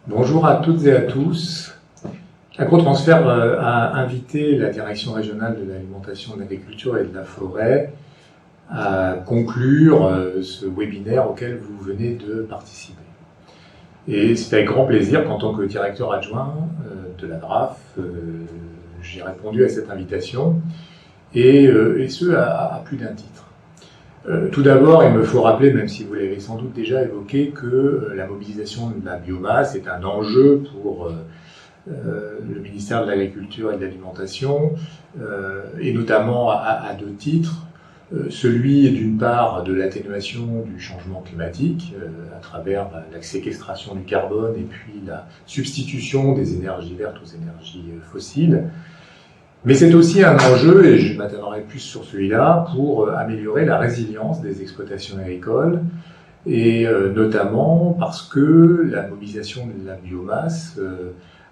Bonjour à toutes et à tous. Agrotransfert a invité la Direction régionale de l'alimentation, de l'agriculture et de la forêt à conclure ce webinaire auquel vous venez de participer. Et c'est avec grand plaisir qu'en tant que directeur adjoint de la DRAF, j'ai répondu à cette invitation, et ce à plus d'un titre. Tout d'abord, il me faut rappeler, même si vous l'avez sans doute déjà évoqué, que la mobilisation de la biomasse est un enjeu pour le ministère de l'Agriculture et de l'Alimentation, et notamment à deux titres. Celui, d'une part, de l'atténuation du changement climatique à travers la séquestration du carbone et puis la substitution des énergies vertes aux énergies fossiles. Mais c'est aussi un enjeu, et je m'attarderai plus sur celui-là, pour améliorer la résilience des exploitations agricoles, et notamment parce que la mobilisation de la biomasse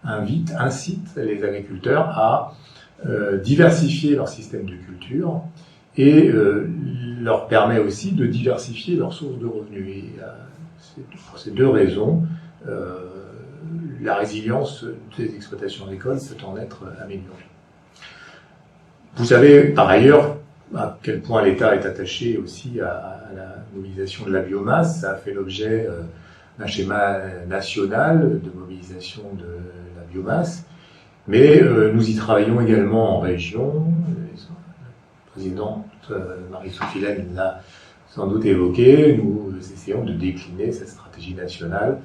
incite les agriculteurs à diversifier leur système de culture et leur permet aussi de diversifier leurs sources de revenus. Et pour ces deux raisons, la résilience des exploitations agricoles peut en être améliorée. Vous savez par ailleurs à quel point l'État est attaché aussi à la mobilisation de la biomasse. Ça a fait l'objet d'un schéma national de mobilisation de la biomasse, mais nous y travaillons également en région. La présidente Marie-Sophie Laine l'a sans doute évoqué. Nous essayons de décliner cette stratégie nationale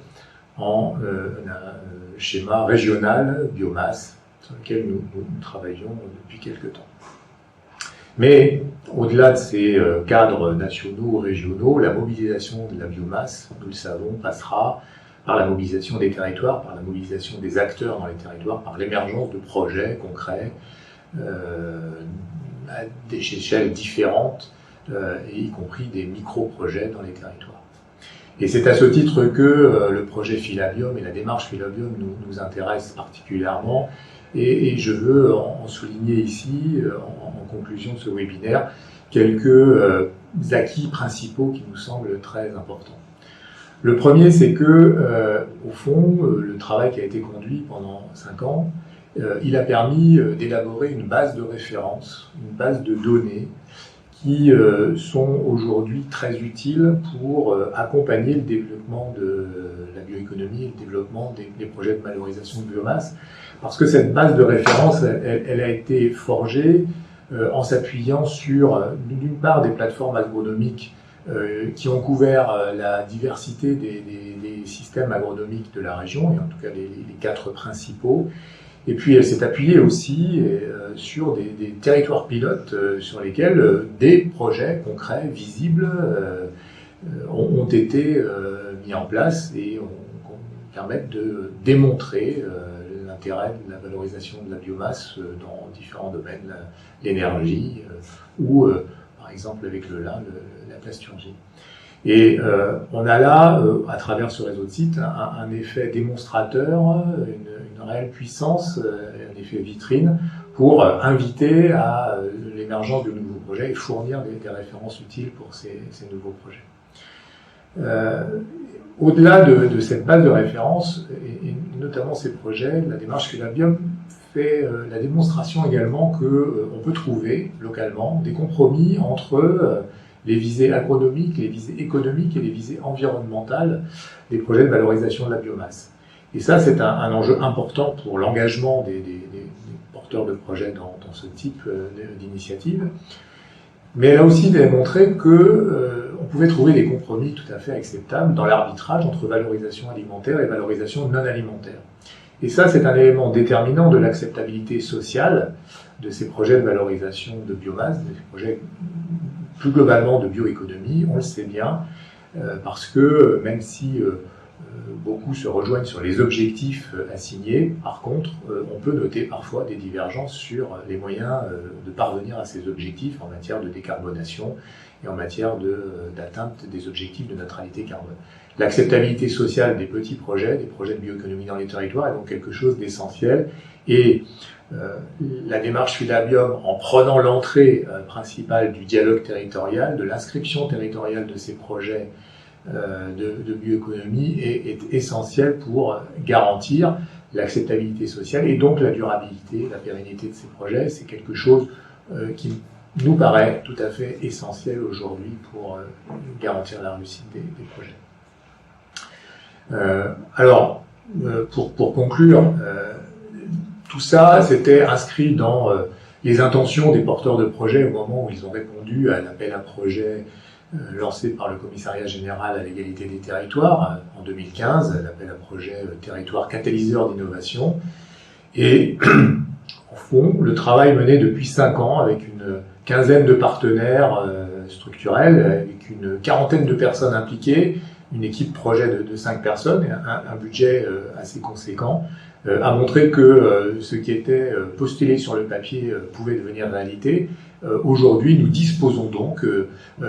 en un schéma régional biomasse sur lequel nous travaillons depuis quelques temps. Mais au-delà de ces cadres nationaux ou régionaux, la mobilisation de la biomasse, nous le savons, passera par la mobilisation des territoires, par la mobilisation des acteurs dans les territoires, par l'émergence de projets concrets à des échelles différentes, et y compris des micro-projets dans les territoires. Et c'est à ce titre que le projet Philabium et la démarche Philabium nous intéressent particulièrement. Et je veux en souligner ici, en conclusion de ce webinaire, quelques acquis principaux qui nous semblent très importants. Le premier, c'est que, au fond, le travail qui a été conduit pendant 5 ans, il a permis d'élaborer une base de référence, une base de données qui sont aujourd'hui très utiles pour accompagner le développement de la bioéconomie et le développement des projets de valorisation de biomasse. Parce que cette base de référence, elle a été forgée en s'appuyant sur, d'une part, des plateformes agronomiques qui ont couvert la diversité des systèmes agronomiques de la région, et en tout cas les 4 principaux. Et puis elle s'est appuyée aussi sur des territoires pilotes sur lesquels des projets concrets, visibles, ont été mis en place et permettent de démontrer l'intérêt de la valorisation de la biomasse dans différents domaines, l'énergie ou par exemple avec le lin, la plasturgie. Et on a là, à travers ce réseau de sites, un effet démonstrateur, une réelle puissance, un effet vitrine pour inviter à l'émergence de nouveaux projets et fournir des références utiles pour ces nouveaux projets. Au-delà de cette base de référence, et notamment ces projets, la démarche Philabium fait la démonstration également qu'on peut trouver localement des compromis entre les visées agronomiques, les visées économiques et les visées environnementales des projets de valorisation de la biomasse. Et ça, c'est un enjeu important pour l'engagement des porteurs de projets dans ce type d'initiative. Mais elle a aussi démontré qu'on pouvait trouver des compromis tout à fait acceptables dans l'arbitrage entre valorisation alimentaire et valorisation non alimentaire. Et ça, c'est un élément déterminant de l'acceptabilité sociale de ces projets de valorisation de biomasse, de ces projets plus globalement de bioéconomie, on le sait bien, parce que même si beaucoup se rejoignent sur les objectifs assignés, par contre, on peut noter parfois des divergences sur les moyens de parvenir à ces objectifs en matière de décarbonation et en matière d'atteinte des objectifs de neutralité carbone. L'acceptabilité sociale des petits projets, des projets de bioéconomie dans les territoires, est donc quelque chose d'essentiel. Et la démarche Philabium, en prenant l'entrée principale du dialogue territorial, de l'inscription territoriale de ces projets de bioéconomie est essentiel pour garantir l'acceptabilité sociale et donc la durabilité, la pérennité de ces projets. C'est quelque chose qui nous paraît tout à fait essentiel aujourd'hui pour garantir la réussite des projets. Pour conclure, tout ça, c'était inscrit dans les intentions des porteurs de projets au moment où ils ont répondu à l'appel à projet lancé par le Commissariat général à l'égalité des territoires en 2015, l'appel à projet territoire catalyseur d'innovation. Et en fond, le travail mené depuis 5 ans avec une quinzaine de partenaires structurels, avec une quarantaine de personnes impliquées, une équipe projet de 5 personnes et un budget assez conséquent, a montré que ce qui était postulé sur le papier pouvait devenir réalité. Aujourd'hui, nous disposons donc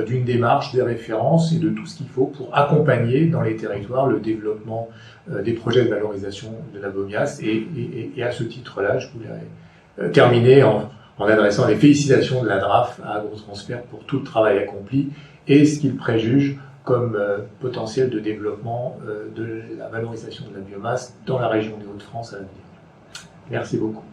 d'une démarche, des références et de tout ce qu'il faut pour accompagner dans les territoires le développement des projets de valorisation de la biomasse. Et à ce titre-là, je voulais terminer en adressant les félicitations de la DRAF à AgroTransfert pour tout le travail accompli et ce qu'il préjuge comme potentiel de développement de la valorisation de la biomasse dans la région des Hauts-de-France à l'avenir. Merci beaucoup.